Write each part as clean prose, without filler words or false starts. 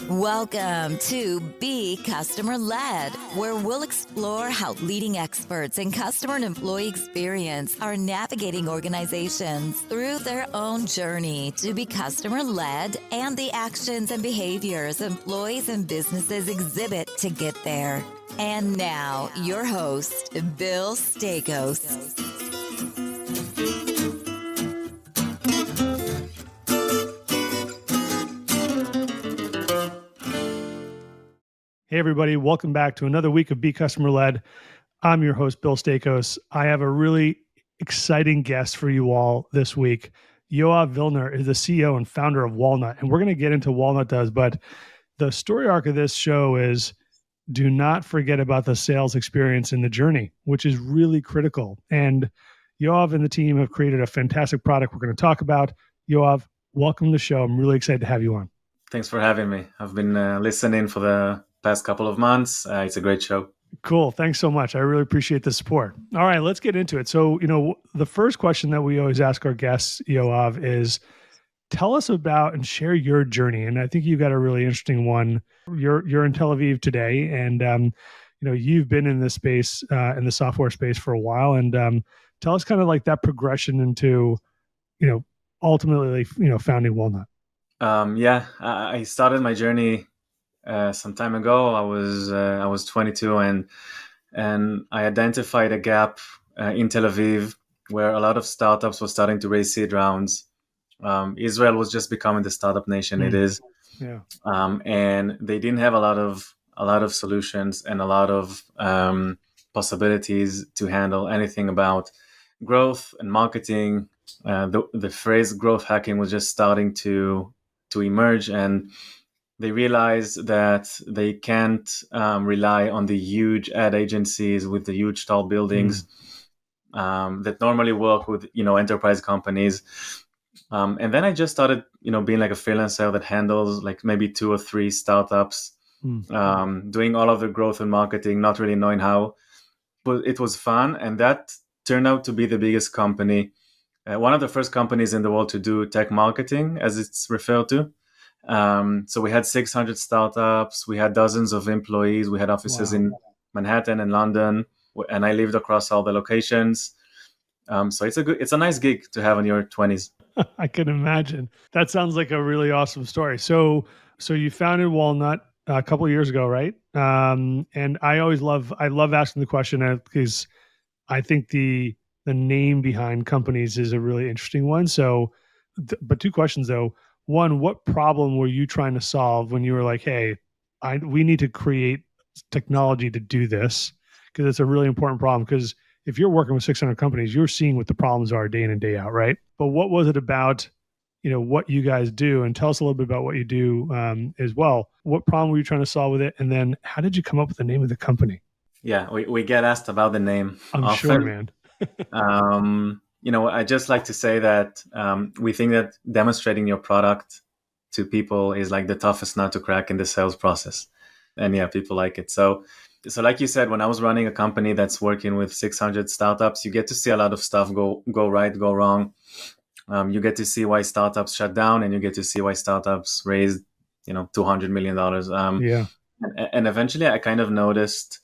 Welcome to Be Customer Led, where we'll explore how leading experts in customer and employee experience are navigating organizations through their own journey to be customer led and the actions and behaviors employees and businesses exhibit to get there. And now, your host, Bill Stakos. Hey, everybody. Welcome back to another week of Be Customer Led. I'm your host, Bill Stakos. I have a really exciting guest for you all this week. Yoav Vilner is the CEO and founder of Walnut, and we're going to get into what Walnut does, but the story arc of this show is do not forget about the sales experience in the journey, which is really critical. And Yoav and the team have created a fantastic product we're going to talk about. Yoav, welcome to the show. I'm really excited to have you on. Thanks for having me. I've been listening for the past couple of months. It's a great show. Cool. Thanks so much. I really appreciate the support. All right, let's get into it. So, the first question that we always ask our guests, Yoav, is tell us about and share your journey. And I think you got a really interesting one. You're in Tel Aviv today, and you've been in this space, in the software space for a while. And tell us kind of like that progression into, ultimately, founding Walnut. I started my journey some time ago. I was 22, and I identified a gap in Tel Aviv where a lot of startups were starting to raise seed rounds. Israel was just becoming the startup nation it is, and they didn't have a lot of solutions and a lot of possibilities to handle anything about growth and marketing. The phrase growth hacking was just starting to emerge, and they realized that they can't rely on the huge ad agencies with the huge tall buildings that normally work with enterprise companies. And then I just started being like a freelancer that handles like maybe 2 or 3 startups, doing all of the growth and marketing, not really knowing how, but it was fun, and that turned out to be the biggest company. One of the first companies in the world to do tech marketing, as it's referred to. So we had 600 startups. We had dozens of employees. We had offices in Manhattan and London, and I lived across all the locations. So it's a nice gig to have in your 20s. I can imagine. That sounds like a really awesome story. So you founded Walnut a couple of years ago, right? And I love asking the question because I think the name behind companies is a really interesting one. So, but 2 questions though. One, what problem were you trying to solve when you were like, hey, we need to create technology to do this? Because it's a really important problem. Because if you're working with 600 companies, you're seeing what the problems are day in and day out, right? But what was it about, what you guys do? And tell us a little bit about what you do as well. What problem were you trying to solve with it? And then how did you come up with the name of the company? Yeah, we get asked about the name I'm often. sure, man. I just like to say that we think that demonstrating your product to people is like the toughest nut to crack in the sales process. And yeah, people like it. So like you said, when I was running a company that's working with 600 startups, you get to see a lot of stuff go right, go wrong. You get to see why startups shut down, and you get to see why startups raised, $200 million. And eventually I kind of noticed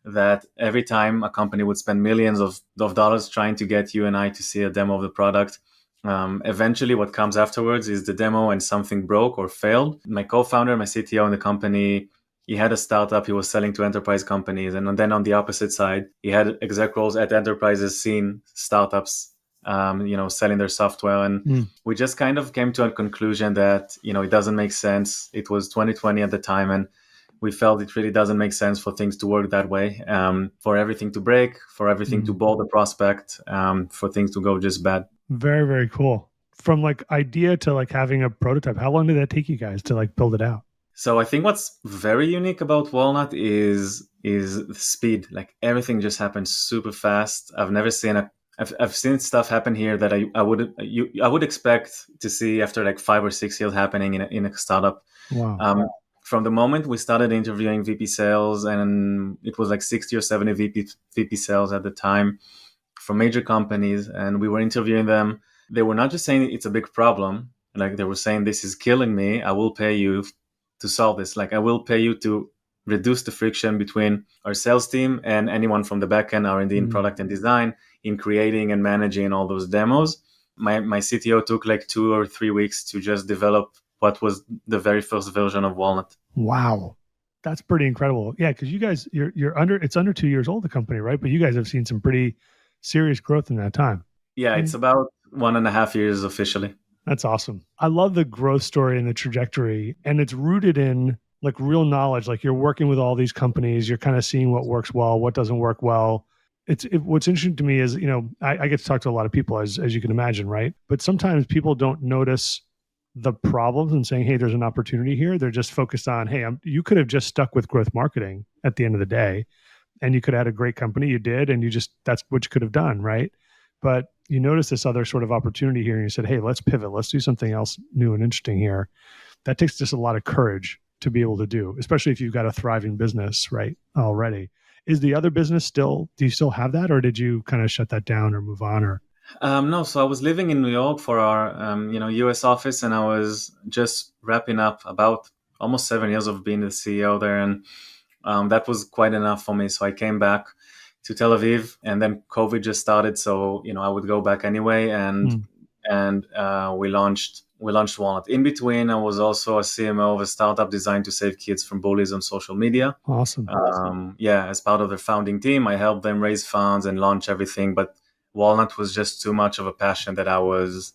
that every time a company would spend millions of dollars trying to get you and I to see a demo of the product, eventually what comes afterwards is the demo and something broke or failed. My co-founder, my CTO in the company, he had a startup he was selling to enterprise companies. And then on the opposite side, he had exec roles at enterprises seeing startups, selling their software. And we just kind of came to a conclusion that, it doesn't make sense. It was 2020 at the time, and we felt it really doesn't make sense for things to work that way, for everything to break, for everything to bore the prospect, for things to go just bad. Very, very cool. From like idea to like having a prototype, how long did that take you guys to like build it out? So I think what's very unique about Walnut is the speed. Like everything just happens super fast. I've seen stuff happen here that I would expect to see after like 5 or 6 years happening in a startup. Wow. From the moment we started interviewing VP sales, and it was like 60 or 70 VP sales at the time from major companies, and we were interviewing them, they were not just saying it's a big problem. Like they were saying, this is killing me. I will pay you to solve this. Like, I will pay you to reduce the friction between our sales team and anyone from the backend, R&D, and product and design in creating and managing all those demos. My CTO took like 2 or 3 weeks to just develop what was the very first version of Walnut. Wow. That's pretty incredible. Yeah, because you guys, it's under 2 years old, the company, right? But you guys have seen some pretty serious growth in that time. Yeah, it's about 1.5 years officially. That's awesome. I love the growth story and the trajectory, and it's rooted in like real knowledge. Like you're working with all these companies, you're kind of seeing what works well, what doesn't work well. What's interesting to me is, I get to talk to a lot of people, as you can imagine, right? But sometimes people don't notice the problems and saying, hey, there's an opportunity here. They're just focused on, hey, you could have just stuck with growth marketing at the end of the day, and you could have had a great company. You did, and that's what you could have done, right? But you notice this other sort of opportunity here, and you said, hey, let's pivot. Let's do something else new and interesting here. That takes just a lot of courage to be able to do, especially if you've got a thriving business, right, already. Is the other business do you still have that, or did you kind of shut that down or move on? Or no, so I was living in New York for our US office, and I was just wrapping up about almost 7 years of being the CEO there, and that was quite enough for me. So I came back to Tel Aviv, and then COVID just started, so I would go back anyway, and we launched Walnut. In between, I was also a CMO of a startup designed to save kids from bullies on social media. Awesome. As part of the founding team, I helped them raise funds and launch everything, but Walnut was just too much of a passion that I was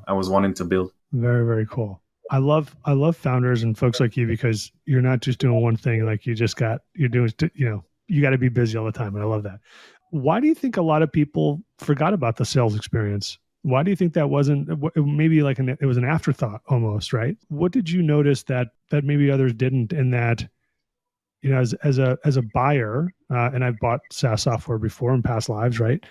wanting to build. Very, very cool. I love founders and folks like you, because you're not just doing one thing. Like you got to be busy all the time. And I love that. Why do you think a lot of people forgot about the sales experience? Why do you think that wasn't maybe like it was an afterthought almost, right? What did you notice that maybe others didn't, in that, as a buyer, and I've bought SaaS software before in past lives, right?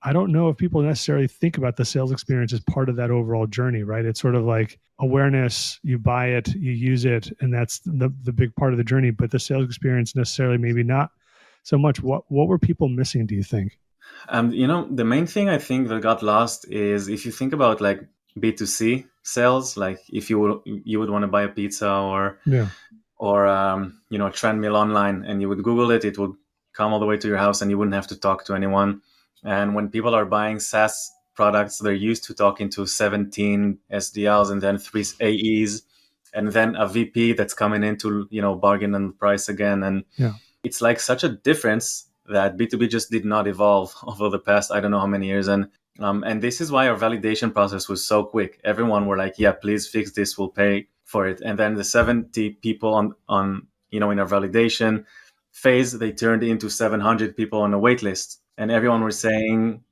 I don't know if people necessarily think about the sales experience as part of that overall journey, right? It's sort of like awareness, you buy it, you use it, and that's the big part of the journey. But the sales experience necessarily maybe not so much. What were people missing, do you think? The main thing I think that got lost is, if you think about like B2C sales, like if you would want to buy a pizza or a treadmill online, and you would Google it, it would come all the way to your house and you wouldn't have to talk to anyone. And when people are buying SaaS products, they're used to talking to 17 SDRs and then 3 AEs and then a VP that's coming in to, bargain on the price again. And it's like such a difference that B2B just did not evolve over the past, I don't know how many years. And this is why our validation process was so quick. Everyone were like, yeah, please fix this, we'll pay for it. And then the 70 people on in our validation phase, they turned into 700 people on a wait list. And everyone was saying,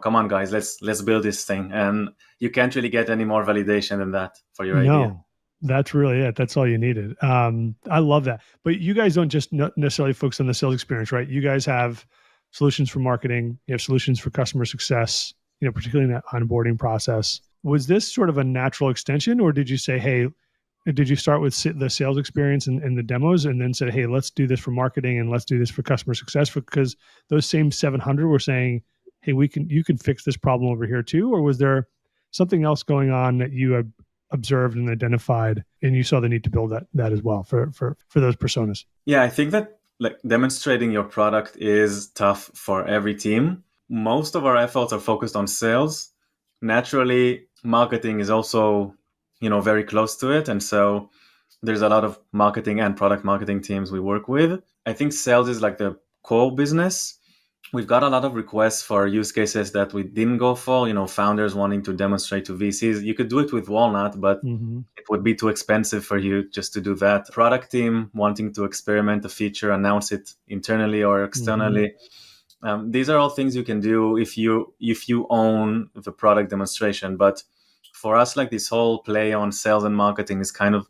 come on, guys, let's build this thing. And you can't really get any more validation than that for your idea. No, that's really it. That's all you needed. I love that. But you guys don't just necessarily focus on the sales experience, right? You guys have solutions for marketing. You have solutions for customer success, particularly in that onboarding process. Was this sort of a natural extension, or did you say, hey, did you start with the sales experience and the demos, and then said, hey, let's do this for marketing and let's do this for customer success? Because those same 700 were saying, hey, you can fix this problem over here too? Or was there something else going on that you had observed and identified, and you saw the need to build that as well for those personas? Yeah, I think that like demonstrating your product is tough for every team. Most of our efforts are focused on sales. Naturally, marketing is also very close to it. And so there's a lot of marketing and product marketing teams we work with. I think sales is like the core business. We've got a lot of requests for use cases that we didn't go for, founders wanting to demonstrate to VCs. You could do it with Walnut, but it would be too expensive for you just to do that. Product team wanting to experiment a feature, announce it internally or externally. These are all things you can do if you own the product demonstration. But for us, like this whole play on sales and marketing is kind of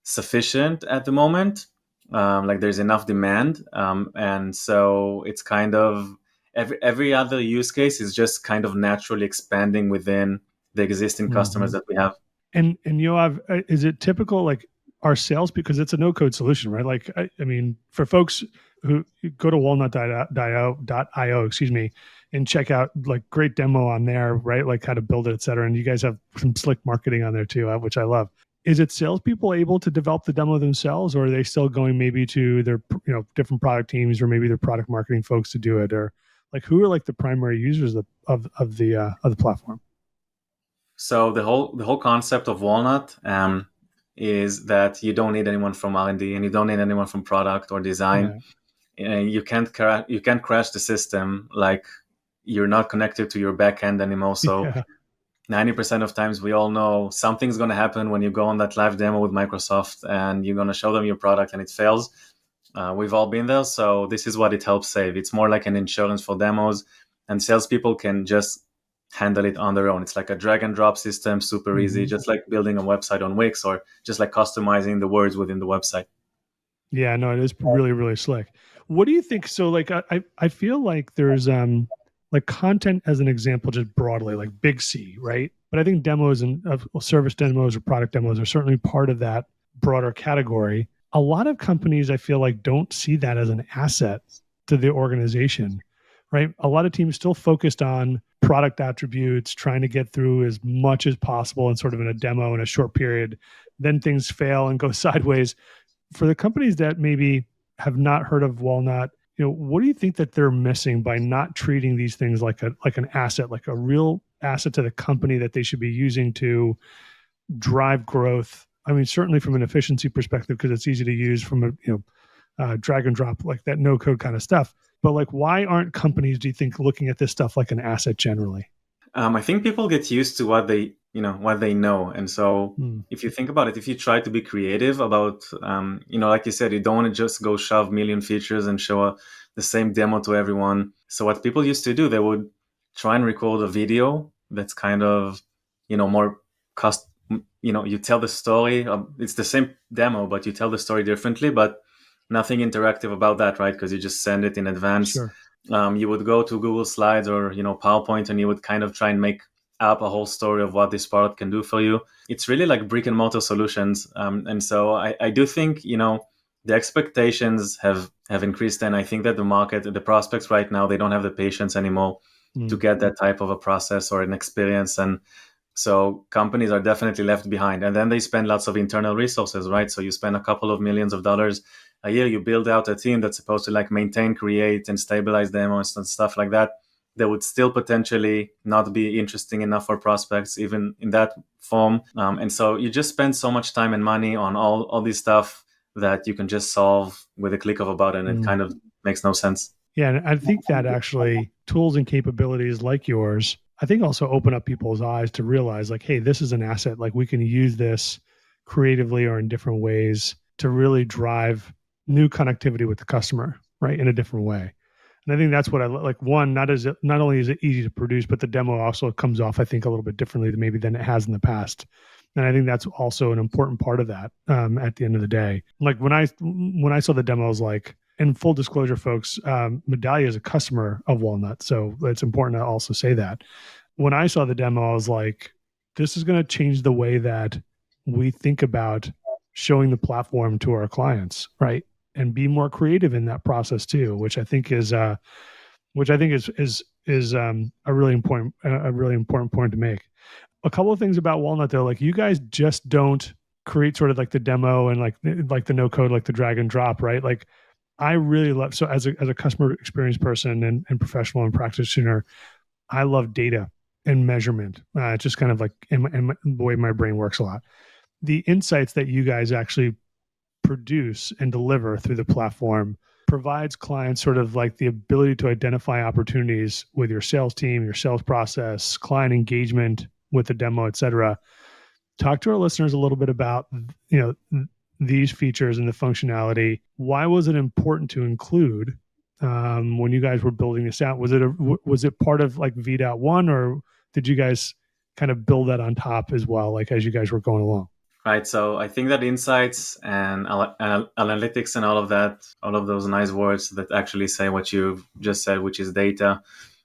sufficient at the moment. Like there's enough demand. And so it's kind of every other use case is just kind of naturally expanding within the existing customers that we have. And Yoav, is it typical, like our sales, because it's a no-code solution, right? Like, I mean, for folks who go to walnut.io, and check out like great demo on there, right? Like how to build it, et cetera. And you guys have some slick marketing on there too, which I love. is it salespeople able to develop the demo themselves, or are they still going maybe to their different product teams or maybe their product marketing folks to do it, or like who are like the primary users of the platform? So the whole concept of Walnut is that you don't need anyone from R&D and you don't need anyone from product or design. Yeah. You can't crash the system, like you're not connected to your backend anymore. So Yeah. 90% of times we all know something's going to happen when you go on that live demo with Microsoft and you're going to show them your product and it fails. We've all been there. So this is what it helps save. It's more like an insurance for demos, and salespeople can just handle it on their own. It's like a drag and drop system, super easy, just like building a website on Wix or just like customizing the words within the website. Yeah, no, it is really, really slick. What do you think? So like, I feel like there's, like content as an example, just broadly, like big C, right? But I think demos and service demos or product demos are certainly part of that broader category. A lot of companies, I feel like, don't see that as an asset to the organization, right? A lot of teams still focused on product attributes, trying to get through as much as possible and sort of in a demo in a short period. Then things fail and go sideways. For the companies that maybe have not heard of Walnut, what do you think that they're missing by not treating these things like an asset, like a real asset to the company that they should be using to drive growth? I mean, certainly from an efficiency perspective, because it's easy to use from a drag and drop, like that no code kind of stuff. But like, why aren't companies, do you think, looking at this stuff like an asset generally? I think people get used to what they know, and so if you think about it, if you try to be creative about, like you said, you don't want to just go shove million features and show the same demo to everyone. So what people used to do, they would try and record a video that's kind of, more you tell the story. It's the same demo, but you tell the story differently, but nothing interactive about that, right? Because you just send it in advance. Sure. You would go to Google Slides or PowerPoint, and you would kind of try and make up a whole story of what this product can do for you. It's really like brick and mortar solutions, and so I do think the expectations have increased, and I think that the prospects right now, they don't have the patience anymore to get that type of a process or an experience, and so companies are definitely left behind. And then they spend lots of internal resources, right? So you spend a couple of millions of dollars a year, you build out a team that's supposed to like maintain, create, and stabilize demos and stuff like that. That would still potentially not be interesting enough for prospects, even in that form. And so you just spend so much time and money on all this stuff that you can just solve with a click of a button. It kind of makes no sense. Yeah, and I think that actually tools and capabilities like yours, I think also open up people's eyes to realize like, hey, this is an asset. Like we can use this creatively or in different ways to really drive new connectivity with the customer, right, in a different way. And I think that's what I like. One, not only is it easy to produce, but the demo also comes off, I think, a little bit differently than it has in the past. And I think that's also an important part of that. At the end of the day, like when I saw the demos, like in full disclosure, folks, Medallia is a customer of Walnut, so it's important to also say that. When I saw the demo, I was like, this is going to change the way that we think about showing the platform to our clients, right? And be more creative in that process too, which I think is a really important point to make. A couple of things about Walnut though, like you guys just don't create sort of like the demo and like the no code, like the drag and drop, right? Like I really love, so as a customer experience person and professional and practitioner, I love data and measurement. It's just kind of like in the way my brain works a lot. The insights that you guys actually produce and deliver through the platform provides clients sort of like the ability to identify opportunities with your sales team, your sales process, client engagement with the demo, et cetera. Talk to our listeners a little bit about, these features and the functionality. Why was it important to include when you guys were building this out? Was it part of like V.1, or did you guys kind of build that on top as well, like as you guys were going along? Right. So I think that insights and analytics and all of that, all of those nice words that actually say what you've just said, which is data.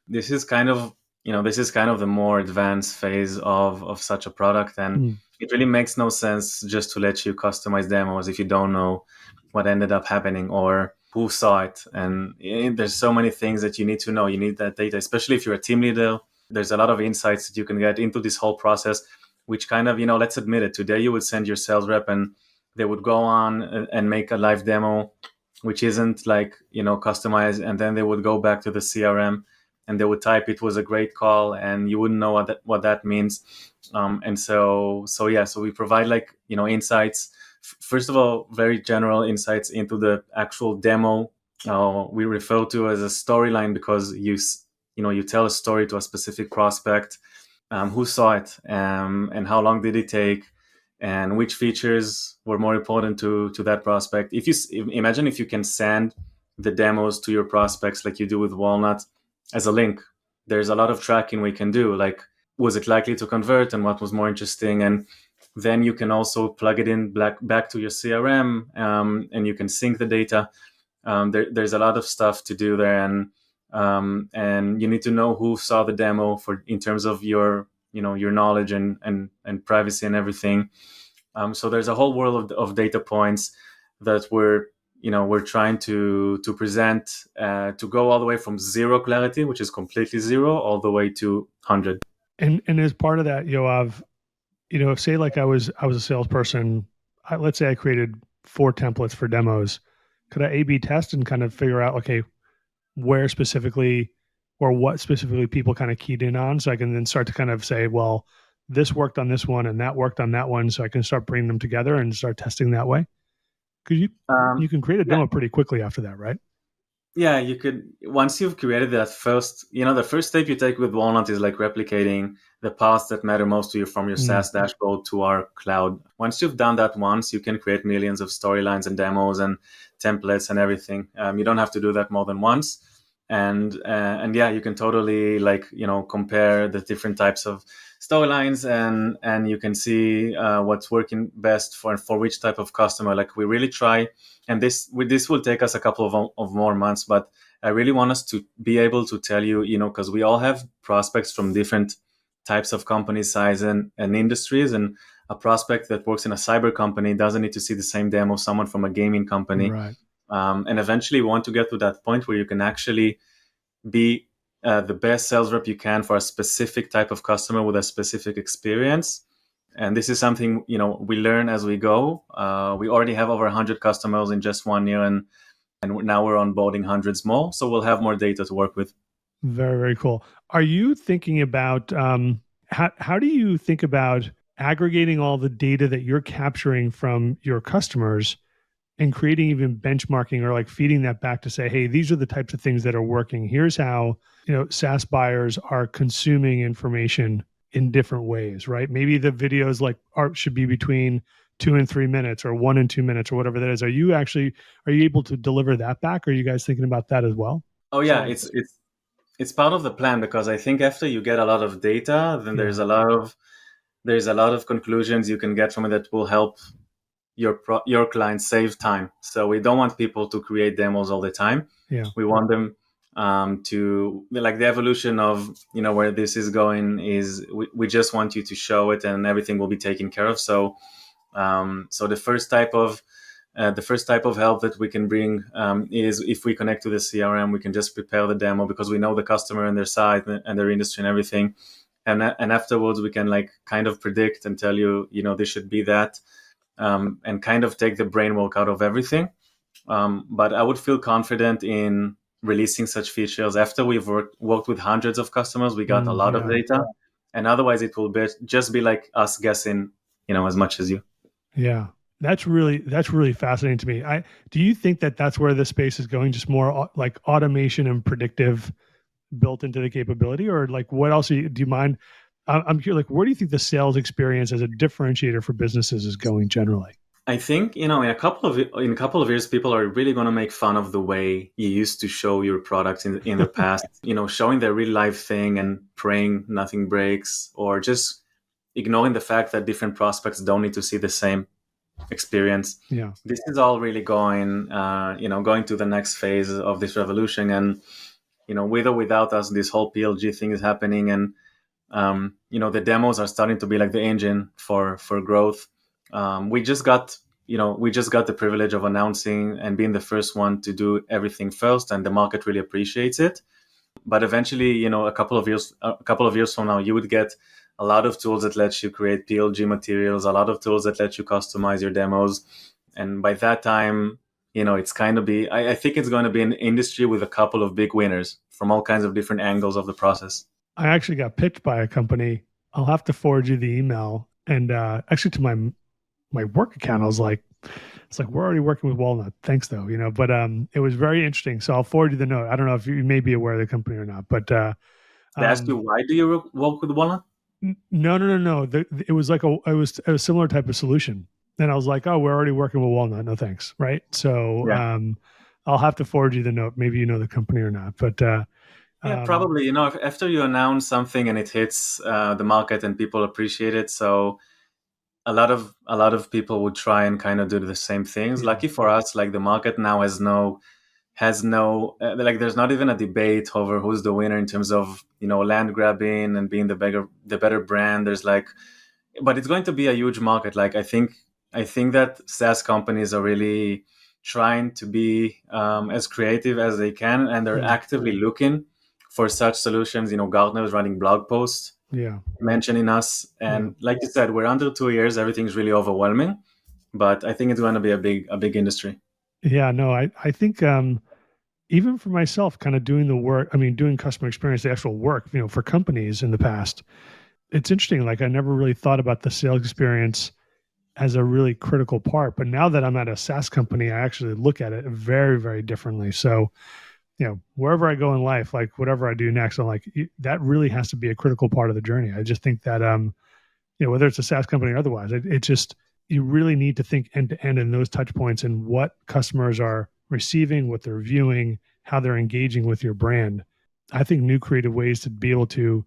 This is kind of the more advanced phase of such a product. And it really makes no sense just to let you customize demos if you don't know what ended up happening or who saw it. And there's so many things that you need to know. You need that data, especially if you're a team leader. There's a lot of insights that you can get into this whole process. which kind of, let's admit it, today you would send your sales rep and they would go on and make a live demo, which isn't like, customized. And then they would go back to the CRM and they would type, it was a great call, and you wouldn't know what that means. And so we provide like, insights. First of all, very general insights into the actual demo. We refer to as a storyline because you tell a story to a specific prospect, who saw it, and how long did it take, and which features were more important to that prospect. Imagine if you can send the demos to your prospects like you do with Walnut as a link. There's a lot of tracking we can do, like was it likely to convert and what was more interesting, and then you can also plug it in back to your CRM, and you can sync the data. There's a lot of stuff to do there, and you need to know who saw the demo in terms of your knowledge and privacy and everything. So there's a whole world of data points that we're trying to present, to go all the way from zero clarity, which is completely zero, all the way to 100. And as part of that, Yoav, say like I was a salesperson. Let's say I created 4 templates for demos. Could I A/B test and kind of figure out, okay, where specifically or what specifically people kind of keyed in on, so I can then start to kind of say, well, this worked on this one and that worked on that one, so I can start bringing them together and start testing that way? Because you can create a demo pretty quickly after that, right? Yeah, you could. Once you've created that first, the first step you take with Walnut is like replicating the paths that matter most to you from your SaaS dashboard to our cloud. Once you've done that once, you can create millions of storylines and demos and templates and everything. You don't have to do that more than once. And yeah, you can totally compare the different types of storylines, and you can see what's working best for which type of customer. Like we really try. And this will take us a couple of more months, but I really want us to be able to tell you, because we all have prospects from different types of company size and industries, and a prospect that works in a cyber company doesn't need to see the same demo someone from a gaming company. Right. And eventually we want to get to that point where you can actually be the best sales rep you can for a specific type of customer with a specific experience. And this is something, we learn as we go. We already have over 100 customers in just 1 year, and now we're onboarding hundreds more. So we'll have more data to work with. Very, very cool. Are you thinking about, how do you think about aggregating all the data that you're capturing from your customers and creating even benchmarking or like feeding that back to say, hey, these are the types of things that are working. Here's how, SaaS buyers are consuming information in different ways, right? Maybe the videos like art should be between 2 and 3 minutes or 1 and 2 minutes or whatever that is. Are you able to deliver that back? Are you guys thinking about that as well? Oh yeah, it's part of the plan, because I think after you get a lot of data, then there's a lot of conclusions you can get from it that will help your clients save time. So we don't want people to create demos all the time. Yeah. We want them to, like, the evolution of where this is going is we just want you to show it and everything will be taken care of. So the first type of help that we can bring is if we connect to the CRM, we can just prepare the demo because we know the customer and their site and their industry and everything. And afterwards we can kind of predict and tell you, this should be that, and kind of take the brain work out of everything. But I would feel confident in releasing such features after we've worked with hundreds of customers. We got a lot of data, and otherwise it will just be like us guessing, as much as you. Yeah. That's really fascinating to me. Do you think that that's where the space is going? Just more like automation and predictive built into the capability, or like what else do you mind? I'm curious, like, where do you think the sales experience as a differentiator for businesses is going generally? I think, in a couple of years, people are really going to make fun of the way you used to show your product in the past, showing the real life thing and praying nothing breaks, or just ignoring the fact that different prospects don't need to see the same experience. Yeah. This is all really going to the next phase of this revolution. And, with or without us, this whole PLG thing is happening. And, the demos are starting to be like the engine for growth. We just got the privilege of announcing and being the first one to do everything first, and the market really appreciates it. But eventually, a couple of years from now, you would get a lot of tools that let you create PLG materials, a lot of tools that let you customize your demos. And by that time, it's kind of I think it's going to be an industry with a couple of big winners from all kinds of different angles of the process. I actually got pitched by a company. I'll have to forward you the email. And actually to my work account, I was like, it's like, we're already working with Walnut. Thanks though, but it was very interesting. So I'll forward you the note. I don't know if you may be aware of the company or not, but They asked you, why do you work with Walnut? No. It was like it was a similar type of solution. And I was like, oh, we're already working with Walnut. No thanks. Right. So Yeah. I'll have to forward you the note. Maybe you know the company or not, but yeah, probably. If after you announce something and it hits the market and people appreciate it, so a lot of people would try and kind of do the same things. Yeah. Lucky for us, like the market now has no like there's not even a debate over who's the winner in terms of land grabbing and being the better brand. There's like, but it's going to be a huge market. Like I think that SaaS companies are really trying to be as creative as they can, and they're actively looking for such solutions. Gartner is running blog posts mentioning us, and like you said, we're under 2 years. Everything's really overwhelming, but I think it's going to be a big industry. Yeah, no, I think even for myself, kind of doing the work, I mean, doing customer experience, the actual work, for companies in the past, it's interesting. Like I never really thought about the sales experience as a really critical part, but now that I'm at a SaaS company, I actually look at it very, very differently. So, wherever I go in life, like whatever I do next, I'm like, that really has to be a critical part of the journey. I just think that, whether it's a SaaS company or otherwise, it just, you really need to think end to end in those touch points and what customers are receiving, what they're viewing, how they're engaging with your brand. I think new creative ways to be able to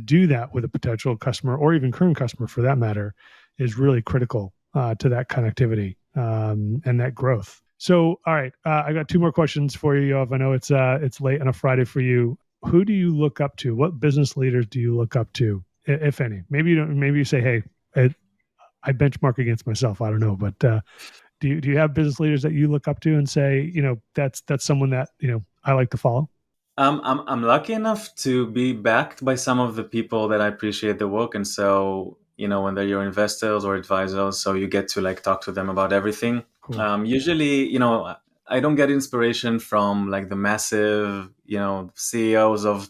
do that with a potential customer or even current customer for that matter is really critical to that connectivity and that growth. So, all right, I got 2 more questions for you, Yoav. I know it's late on a Friday for you. Who do you look up to? What business leaders do you look up to, if any? Maybe you don't. Maybe you say, "Hey, I benchmark against myself." I don't know, but do you have business leaders that you look up to and say, that's someone that I like to follow? I'm lucky enough to be backed by some of the people that I appreciate the work, and so when they're your investors or advisors, so you get to like talk to them about everything. Cool. Usually, I don't get inspiration from like the massive, CEOs of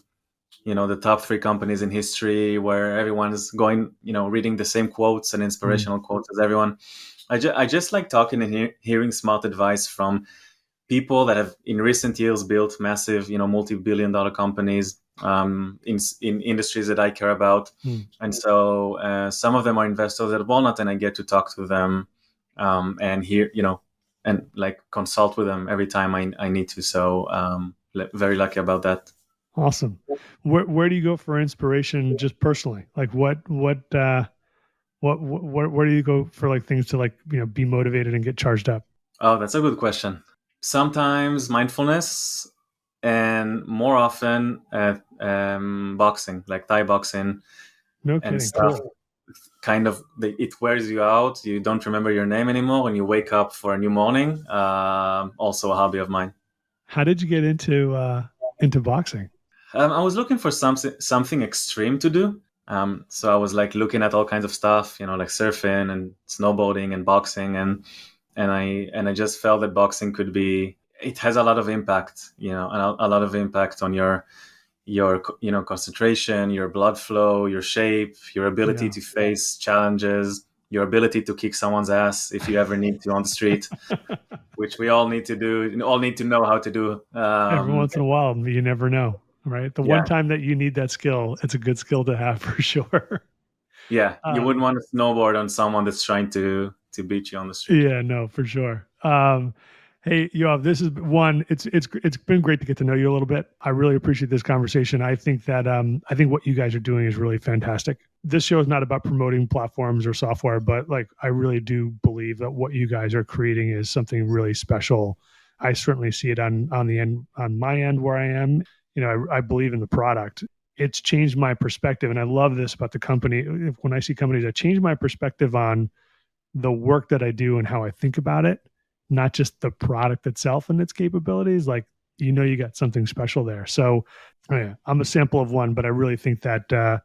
the top 3 companies in history where everyone's going, reading the same quotes and inspirational quotes as everyone. I just like talking and hearing smart advice from people that have in recent years built massive, multi-billion-dollar companies in industries that I care about. And so some of them are investors at Walnut, and I get to talk to them and hear, and like consult with them every time I need to. So very lucky about that. Awesome. Where do you go for inspiration just personally? Like where do you go for like things to like, be motivated and get charged up? Oh, that's a good question. Sometimes mindfulness, and more often boxing, like Thai boxing. No kidding. And stuff. Cool. Kind of, it wears you out. You don't remember your name anymore when you wake up for a new morning. Also a hobby of mine. How did you get into boxing? I was looking for something extreme to do. So I was like looking at all kinds of stuff, like surfing and snowboarding and boxing, and I just felt that boxing could be. It has a lot of impact, and a lot of impact on your concentration, your blood flow, your shape, your ability to face challenges, your ability to kick someone's ass if you ever need to on the street, which we all need to do. All need to know how to do. Every once in a while, you never know. Right. The one time that you need that skill, it's a good skill to have for sure. Yeah. You wouldn't want to snowboard on someone that's trying to beat you on the street. Yeah, no, for sure. Hey, Yoav, this is one. It's been great to get to know you a little bit. I really appreciate this conversation. I think that I think what you guys are doing is really fantastic. This show is not about promoting platforms or software, but like I really do believe that what you guys are creating is something really special. I certainly see it on my end where I am. I believe in the product. It's changed my perspective, and I love this about the company. When I see companies that change my perspective on the work that I do and how I think about it, not just the product itself and its capabilities, like, you got something special there. So yeah, I'm a sample of one, but I really think that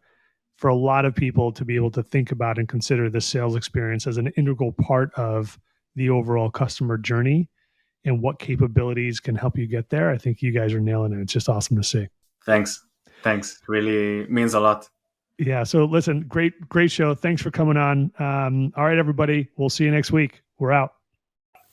for a lot of people to be able to think about and consider the sales experience as an integral part of the overall customer journey and what capabilities can help you get there. I think you guys are nailing it. It's just awesome to see. Thanks. Really means a lot. Yeah. So listen, great show. Thanks for coming on. All right, everybody. We'll see you next week. We're out.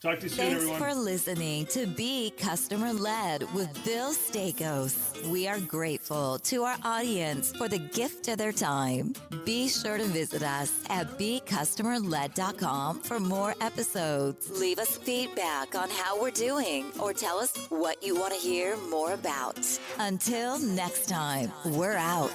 Talk to you soon, Thanks everyone. for listening to Be Customer Led with Bill Stakos. We are grateful to our audience for the gift of their time. Be sure to visit us at becustomerled.com for more episodes. Leave us feedback on how we're doing or tell us what you want to hear more about. Until next time, we're out.